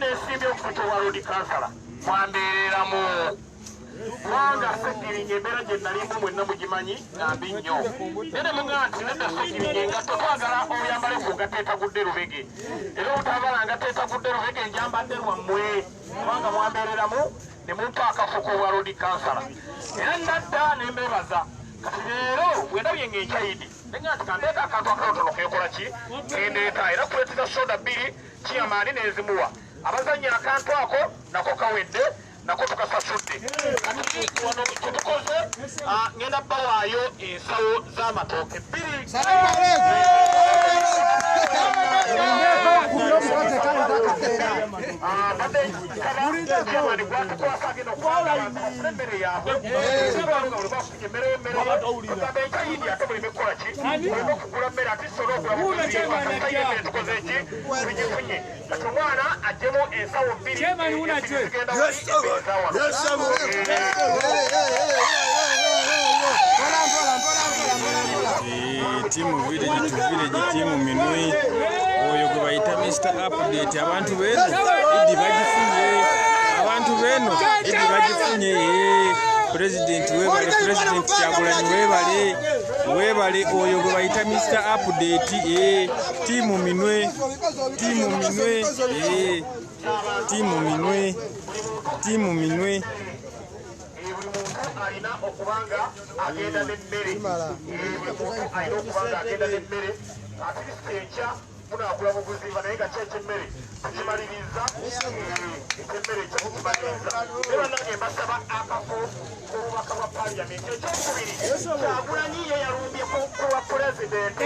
nesimbye okufuta owa road kansala mwambeereramu kubanga segiringa embeera gye nalimbu mwenna mugimanyi nambi nnyo nene mugaa nti nedda segiringa engatto twagala oyambale ku ngatto etagudde lubege era obutambala ngatto etagudde lubege njambadde lwammwe kubanga mwambeereramu ne mumpa akafuko owa road kansala era nadda nembeebaza kati leero bwendabye ng'ekyayidi nenga nti kandeeta akantu akatono kekola ki kendeeta era kuleetera soda bbiri kiyamaani n'ezimuwa abazannya akantu ako nako kawedde nako tukasasudde wano kyetukoze ngenda bbawaayo ensawo z'amatooke bbiri gwatukwasa agenda okuwaalaimufuna emmere yaabwe ekayindi ate muleme kukola ki muleme okugula mmere ate sola ogulamuemmere tukoze eki tugifunye kati omwana ajjemu ensawo bbiri zigenda timu village to village timu minui oyo gwe bayita Mr. Update abantu beno idi bagifunye abantu beno idi bagifunye president webale president Kyagulanyi webale oyo gwe bayita Mr. Update timu minwe alina okubanga agenda n'emmere alina okubanga agenda n'emmere atirisita enkya munakula muguzimba naye nga kyekyemmere tukimaliriza ekyemmere ekyokumaliriza era nange mbasaba akafo k'obubaka bwa paliyamenti ekyokubiri Kyagulanyi ye yalumbye ku bwa pulezidenti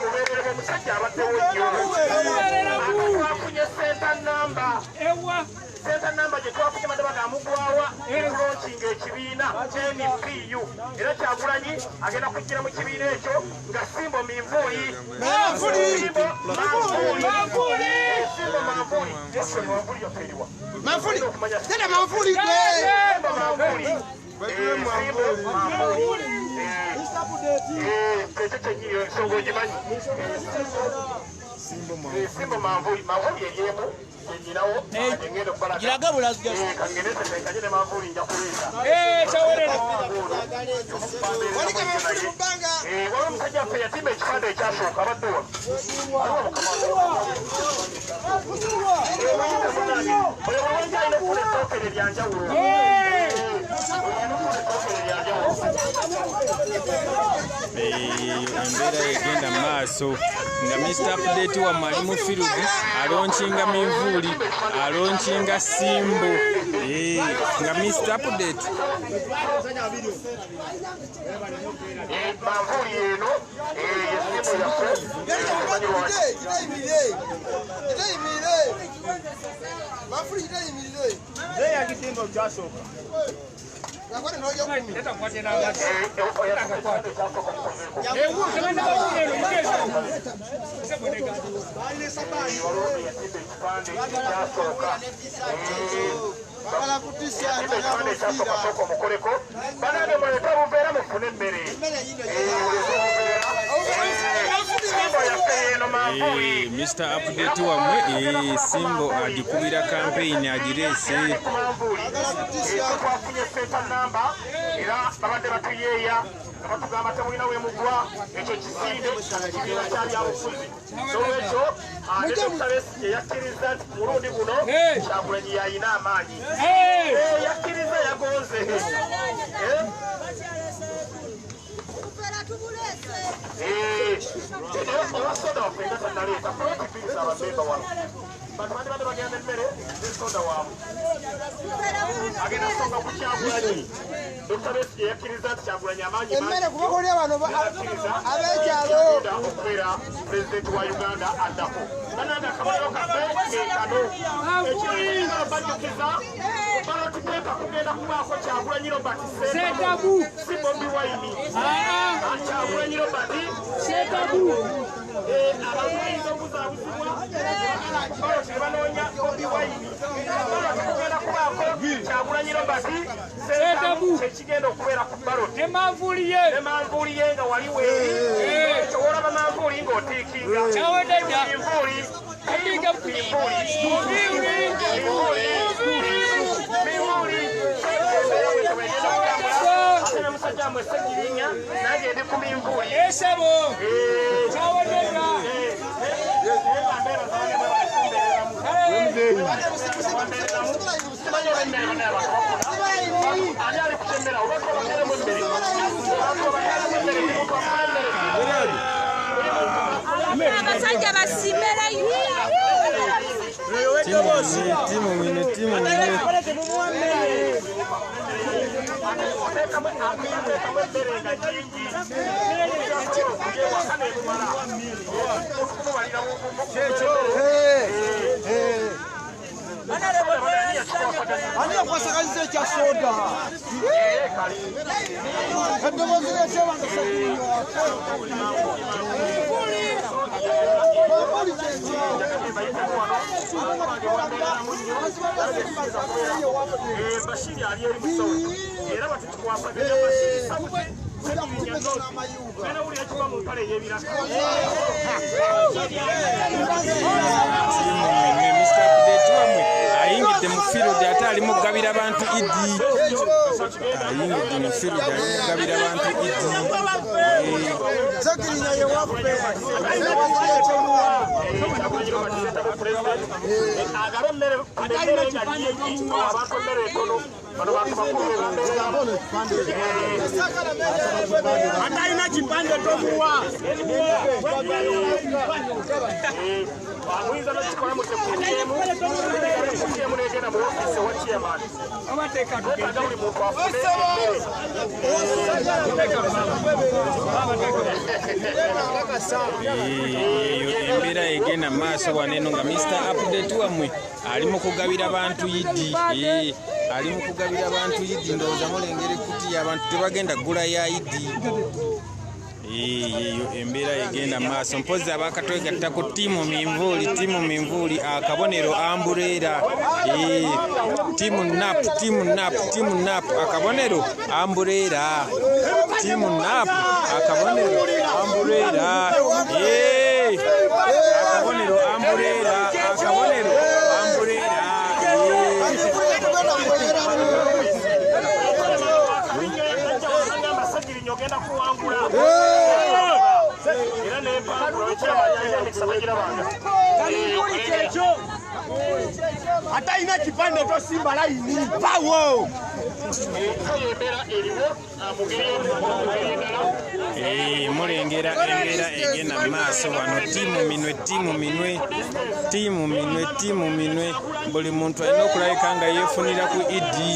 oberere omusajja abaddewo nnyo twafunye senta namba gye twafunye madaba gamugwawa ekulonkinga ekibiina NPU era Kyagulanyi agenda kujjira mu kibiina ekyo nga Simbo Minvuuli Simbo Manvuuli eryemu enyinawo engendo okukola kangereze Manvuuli nja kuleeta waliwo omusajja waffe yatimba ekipande ekyasooka abadde wa oyo bulungi alina okufuna etterekere lyanjawulo embeera egenda maaso nga Mr. Update wa Malimu Field alonkinga Minvuuli alonkinga Simbo nga Mr. Update Manvuuli eno yesimu yaffe Mr. Update wamwe Simbo agikubira campaign agireese era babadde batuyeeya batugamba temulina wemugwa ekyo kisinde kibiina kyali abufuzi nolwekyo Besigye yakkiriza nti mulundi guno Kyagulanyi yalina amaanyi yakkiriza yagonze owasoda waffe nga tannaleeta kulotipiriza abamemba wano bantu bandi badde bagenda emmere nesoda waabwe agenda kusonga ku Kyagulanyi Dr. Besigye yakkiriza nti Kyagulanyi amaanyi agenda okubeera pulezidenti wa Uganda addako banange akamaliro kaffe ekano ekirina bajjukiza baloti pepa kugenda kubaako Kyagulanyi Robert Sentabu si Bobi Wine Kyagulanyi Robert Sentabu abantu bayinza okuzaabuzibwa baloti ne banoonya Bobi Wine baloti kugenda kubaako Kyagulanyi Robert agamba nti Sentamu kyekigenda okubeera ku baloti ne manvuuli ye nga wali weeri olaba manvuuli ng'otiikinga manvuuli ate musajja mwe Ssegirinya nange ndi ku minvuuli abasajja basimerayo timu mwine ani akwasagaliza ekya soda eddoboozi ly'ekyebanga Bashiri ali eri musowo era batitukwasaganya Bashiri sabuti Ssegirinya ndozi era buli ekiva mu mpale ey'ebiraka Mr. Update wamwe ayingidde mu field ate ali mugabira abantu idi ayingidde mu field ali mugabira abantu idi Ssegirinya yewaffe agaba emmere ku mmere nga nyingi abantu emmere etono bano bantu bakulu atalina kipande tomuwa amuyinza nokikola mutekutiemu negenda mu ofisi ewa chairman aga buli muntu afune embeera egenda maaso waneno nga Mr. Update wamwe ali mu kugabira abantu yidi ali mu kugabira abantu yidi ndowooza mulengera ekkutiya abantu tebagenda ggula ya yidi yeyo embeera egenda maaso mpozi abakatwegatta ku tiimu minvuuli akabonero ambuleera tiimu nap akabonero ambuleera tiimu nap akabonero ambuleera akabonero ambuleera ogenda kuwangula era nempangula ekirabanyanjamikisa bagira banga atalina kipande tosimba layini bawo embeera eriwo mulengera embeera egenda maaso wano tiimu minwe buli muntu alina okulabika nga yeefunira ku idi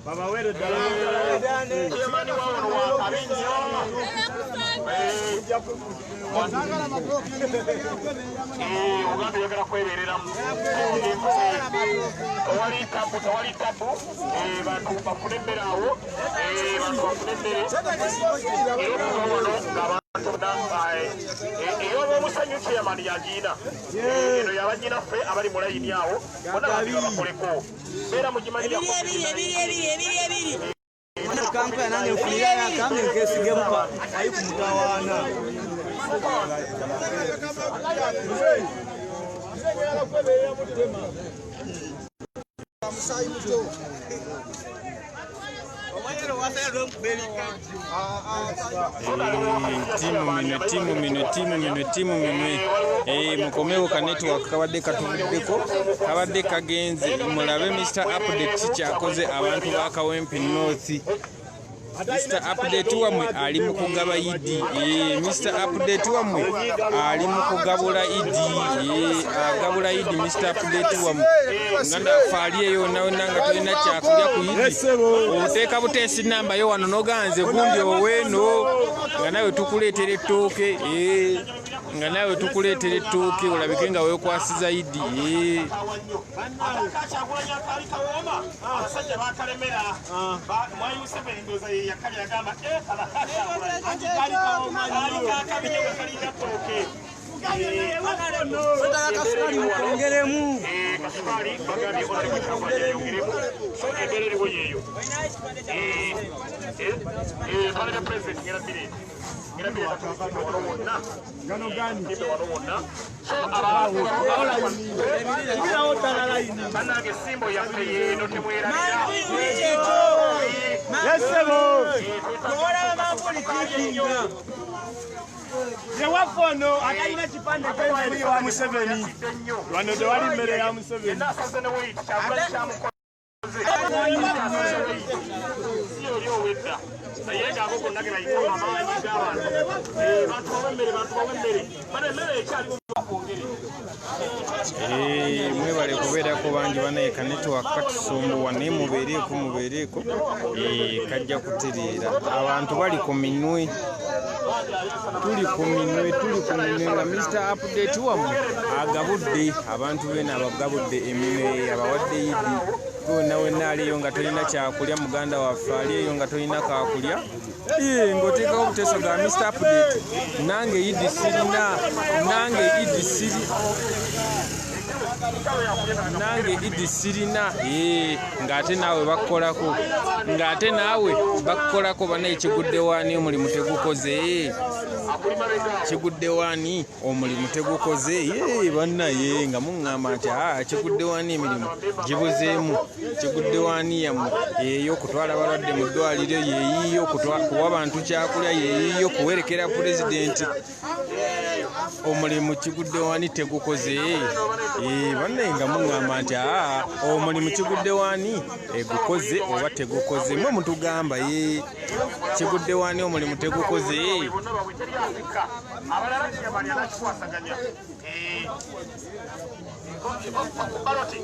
babawere ddala chairman wawono wakabi nnyo Uganda yagala kwebereramu tewali tabu bantu bafune emmere awo bantu bafune emmere era okubawono ng'abantu ey'obomusanyu chairman yagiina eno yabaginaffe abali mu layini awo bonna babiba bakoleko beera mugimanira kampani nange nfunira yakamye nkesigemuka ayi ku mutawaana tiimu minwe mukomewo ka network kabadde katuvuddeko kabadde kagenze mulabe Mr. Update kyakoze abantu ba Kawempe North. Mr. Update wamwe ali mu kugaba yidi Mr. Update wamwe ali mu kugabula yidi agabula yidi Mr. Update wamwe nganda faaliye yonna nga tolina kyakulya ku yidi oteeka buteesi namba yo wano noganze gundi oweno nga nawe tukuleetera ettooke nga naawe tukuleetera ettooke olabike nga weekwasiza Idi. Kyagulanyi akaali kawooma abasajja bakalemera Mwai Museveni ndowooza ye yakali agamba kaali kakabinyo nga kalinga ttooke kasukali bagambye olabika Kyagulanyi ayongeremu so embeera eriwo yeeyo balebe pulezidenti ngera bireti bannange simbo yaffe yeeno temwerabira yewaffe ono atalina kipande ky'emmere wa Museveni wano tewali mmere ya Museveni oli owedda naye ngaako konnagira yiko amaanyi g'abantu bantu bawemmere bana emmere ekyaliwo kwongere mwebale kubeerako bangi banaye kanetiwaka katusumbuwa naye mubeereeko kajja kutereera abantu bali ku minwe tuli ku minwe nga Mr. Update wammwe agabudde abantu beena abagabudde eminwe abawadde Idi wenna aliyo nga tolina kyakulya muganda waffe aliyo nga tolina kakulya ng'oteekawo obuteeso ga Mr. Update nange Idi sirina ng'ate naawe bakkolako bana ekigudde waani omulimu tegukoze kigudde waani omulimu tegukoze bannaye nga muŋŋamba nti kigudde waani emirimu gibuzeemu kigudde waani yammwe okutwala abalwadde mu ddwaliro yeeyiyo kuwa bantu kyakulya yeeyiyo kuwerekera pulezidenti omulimu kigudde waani tegukoze bannaye nga muŋŋamba nti omulimu kigudde waani gukoze oba tegukoze mwe mutugamba kigudde waani omulimu tegukoze abalala kyebali anakikwasaganya baloti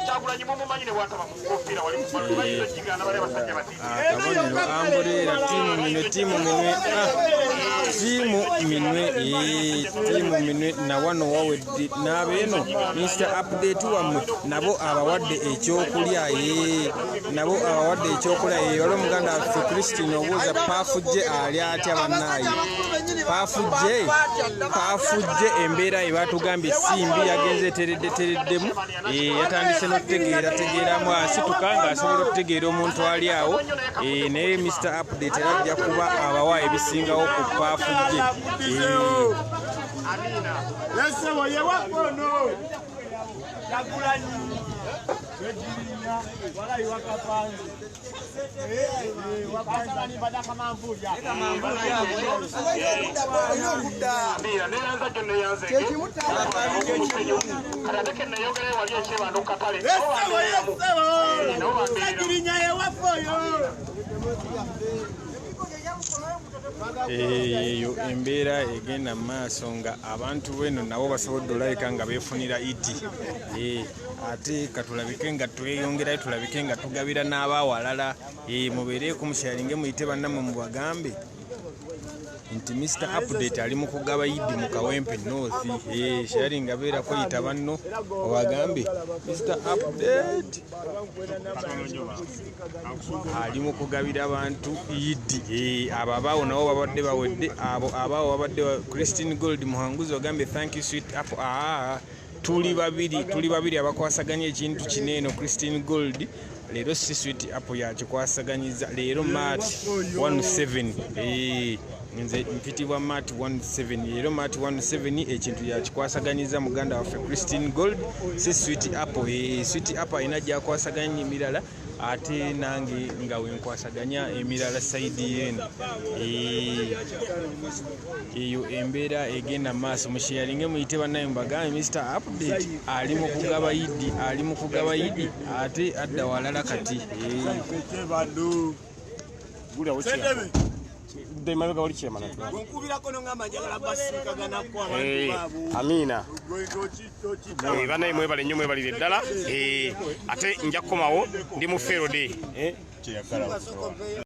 Kyagulanyi mumumanyi ne bwataba mu kkofiira wali mubayinza kigaana bali abasajja batini akabonero ambuleera tiimu minwe na wano wawedde n'abeeno Mr. Update wammwe nabo abawadde ekyokulya wali omuganda waffe Christine obuuza paafujje ali atya bannaayi paafujje embeera ebatugambye simbi yagenze tereddemu yatandise n'okutegeeramu asituka ng'asobola okutegeera omuntu ali awo naye Mr. Update era ajja kuba abawa ebisingawo ku paafujje eyo embeera egenda mu maaso nga abantu beno nabo basobodde olabika nga beefunira Idi ate katulabike nga tweyongerayo tulabike nga tugabira n'abawalala mubeereeko musharinge muyite bannammwe mubagambe nti Mr. Update ali mu kugaba Idi mu Kawempe North sharing abeerako yita banno obagambe Mr. Update ali mu kugabira abantu Idi abo abaawo nabo babadde bawedde abo abaawo babadde Christine Gold Muhanguzi ogambe thank you sweet apple tuli babiri abakwasaganya ekintu kineeno Christine Gold leero si sweet apple yakikwasaganyiza leero Mat 17 nze mpitibwa Mat 17 leero Mat 17 ekintu yakikwasaganyiza muganda waffe Christine Gold si sweet apple sweet apple ina gyakwasaganya emirala ate nange nga wenkwasaganya emirala saidi yeno eyo embeera egenda maaso musharinge muyite bannaye mubagambe Mr. Update ali mu kugaba Idi ate adda walala kati Amina banaye mwebale nnyo mwebalire ddala ate nja kukomawo ndi mu Fero Day